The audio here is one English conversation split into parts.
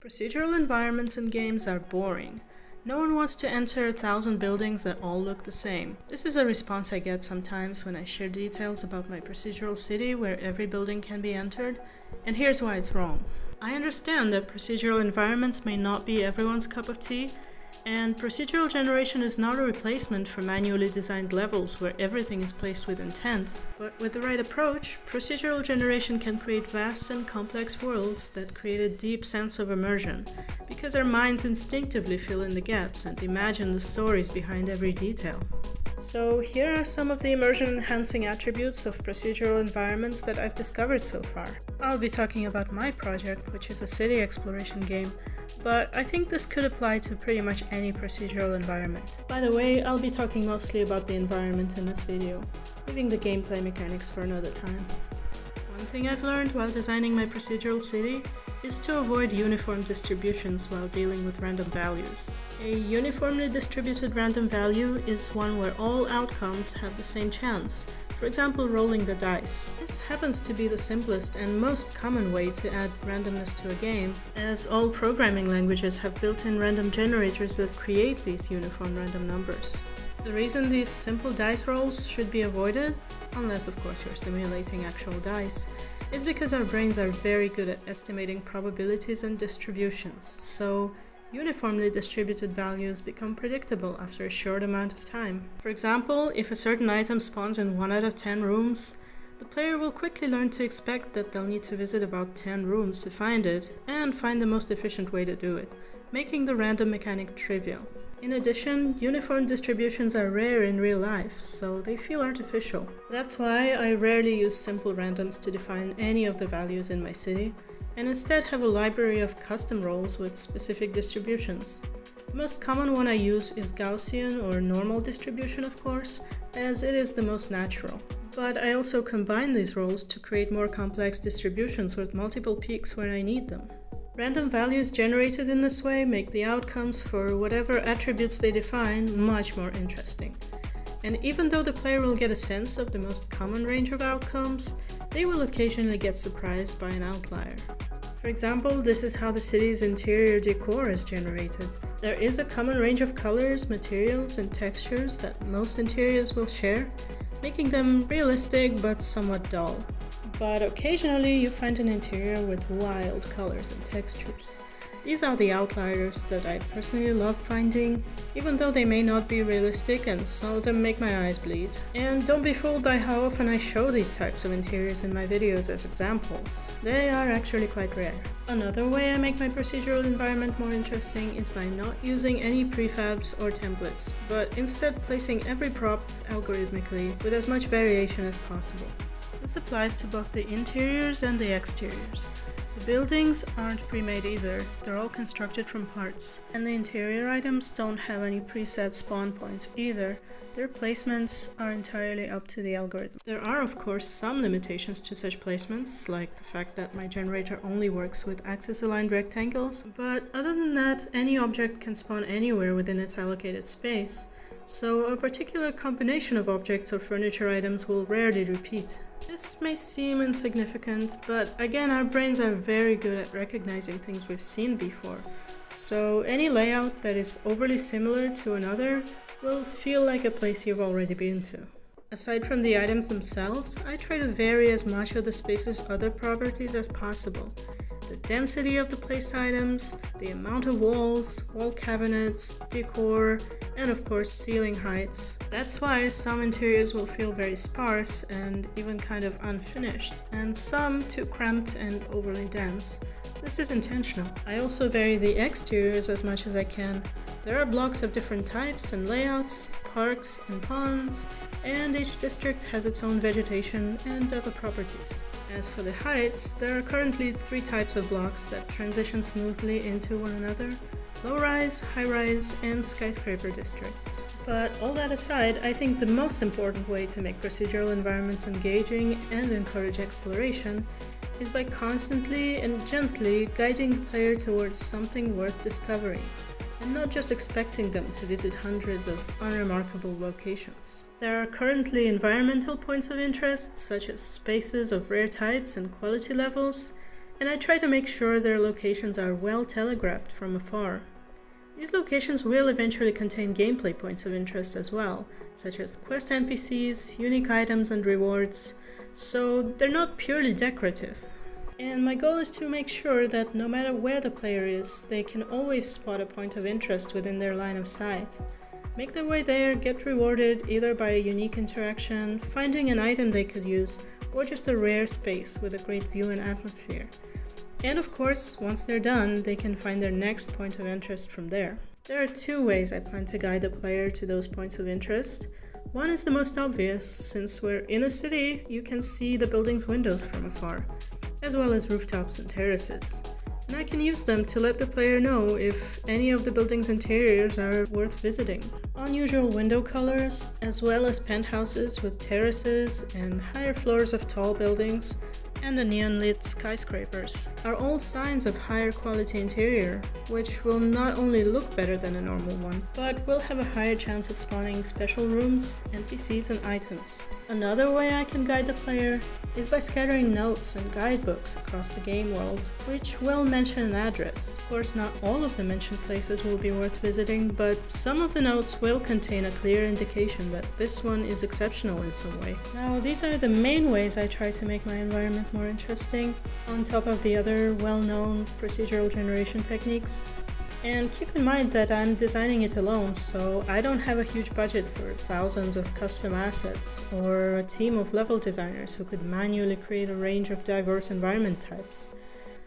Procedural environments in games are boring. No one wants to enter 1,000 buildings that all look the same. This is a response I get sometimes when I share details about my procedural city where every building can be entered, and here's why it's wrong. I understand that procedural environments may not be everyone's cup of tea, and procedural generation is not a replacement for manually designed levels where everything is placed with intent. But with the right approach, procedural generation can create vast and complex worlds that create a deep sense of immersion, because our minds instinctively fill in the gaps and imagine the stories behind every detail. So here are some of the immersion-enhancing attributes of procedural environments that I've discovered so far. I'll be talking about my project, which is a city exploration game, but I think this could apply to pretty much any procedural environment. By the way, I'll be talking mostly about the environment in this video, leaving the gameplay mechanics for another time. One thing I've learned while designing my procedural city is to avoid uniform distributions while dealing with random values. A uniformly distributed random value is one where all outcomes have the same chance, for example rolling the dice. This happens to be the simplest and most common way to add randomness to a game, as all programming languages have built-in random generators that create these uniform random numbers. The reason these simple dice rolls should be avoided, unless of course you're simulating actual dice, is because our brains are very good at estimating probabilities and distributions, so uniformly distributed values become predictable after a short amount of time. For example, if a certain item spawns in 1 out of 10 rooms, the player will quickly learn to expect that they'll need to visit about 10 rooms to find it, and find the most efficient way to do it, making the random mechanic trivial. In addition, uniform distributions are rare in real life, so they feel artificial. That's why I rarely use simple randoms to define any of the values in my city, and instead have a library of custom rolls with specific distributions. The most common one I use is Gaussian or normal distribution, of course, as it is the most natural. But I also combine these rolls to create more complex distributions with multiple peaks when I need them. Random values generated in this way make the outcomes for whatever attributes they define much more interesting. And even though the player will get a sense of the most common range of outcomes, they will occasionally get surprised by an outlier. For example, this is how the city's interior decor is generated. There is a common range of colors, materials, and textures that most interiors will share, making them realistic but somewhat dull. But occasionally you find an interior with wild colors and textures. These are the outliers that I personally love finding, even though they may not be realistic and some of them make my eyes bleed. And don't be fooled by how often I show these types of interiors in my videos as examples. They are actually quite rare. Another way I make my procedural environment more interesting is by not using any prefabs or templates, but instead placing every prop algorithmically with as much variation as possible. This applies to both the interiors and the exteriors. The buildings aren't pre-made either, they're all constructed from parts. And the interior items don't have any preset spawn points either, their placements are entirely up to the algorithm. There are of course some limitations to such placements, like the fact that my generator only works with axis-aligned rectangles, but other than that, any object can spawn anywhere within its allocated space, so a particular combination of objects or furniture items will rarely repeat. This may seem insignificant, but again our brains are very good at recognizing things we've seen before, so any layout that is overly similar to another will feel like a place you've already been to. Aside from the items themselves, I try to vary as much of the space's other properties as possible. The density of the placed items, the amount of walls, wall cabinets, decor, and of course ceiling heights. That's why some interiors will feel very sparse and even kind of unfinished, and some too cramped and overly dense. This is intentional. I also vary the exteriors as much as I can. There are blocks of different types and layouts, parks and ponds, and each district has its own vegetation and other properties. As for the heights, there are currently 3 types of blocks that transition smoothly into one another: low-rise, high-rise, and skyscraper districts. But all that aside, I think the most important way to make procedural environments engaging and encourage exploration is by constantly and gently guiding the player towards something worth discovering, and not just expecting them to visit hundreds of unremarkable locations. There are currently environmental points of interest, such as spaces of rare types and quality levels, and I try to make sure their locations are well telegraphed from afar. These locations will eventually contain gameplay points of interest as well, such as quest NPCs, unique items and rewards, so they're not purely decorative. And my goal is to make sure that no matter where the player is, they can always spot a point of interest within their line of sight. Make their way there, get rewarded either by a unique interaction, finding an item they could use, or just a rare space with a great view and atmosphere. And of course, once they're done, they can find their next point of interest from there. There are two ways I plan to guide the player to those points of interest. One is the most obvious, since we're in a city, you can see the building's windows from afar, as well as rooftops and terraces. And I can use them to let the player know if any of the building's interiors are worth visiting. Unusual window colors, as well as penthouses with terraces and higher floors of tall buildings, and the neon-lit skyscrapers are all signs of higher quality interior, which will not only look better than a normal one, but will have a higher chance of spawning special rooms, NPCs and items. Another way I can guide the player is by scattering notes and guidebooks across the game world, which will mention an address. Of course, not all of the mentioned places will be worth visiting, but some of the notes will contain a clear indication that this one is exceptional in some way. Now, these are the main ways I try to make my environment more interesting, on top of the other well-known procedural generation techniques. And keep in mind that I'm designing it alone, so I don't have a huge budget for thousands of custom assets or a team of level designers who could manually create a range of diverse environment types.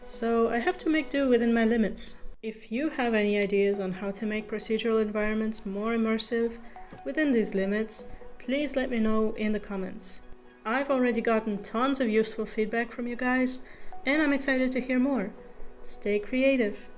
So I have to make do within my limits. If you have any ideas on how to make procedural environments more immersive within these limits, please let me know in the comments. I've already gotten tons of useful feedback from you guys, and I'm excited to hear more. Stay creative.